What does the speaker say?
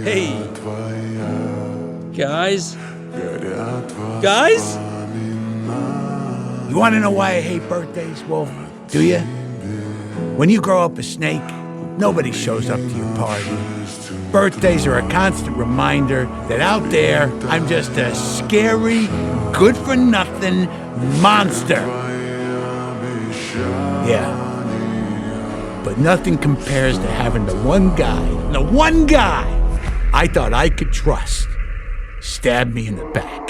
Hey. Guys? Guys? You want to know why I hate birthdays, Wolf? Do you? When you grow up a snake, nobody shows up to your party. Birthdays are a constant reminder that out there, I'm just a scary, good-for-nothing monster. Yeah. But nothing compares to having the one guy I thought I could trust stab me in the back.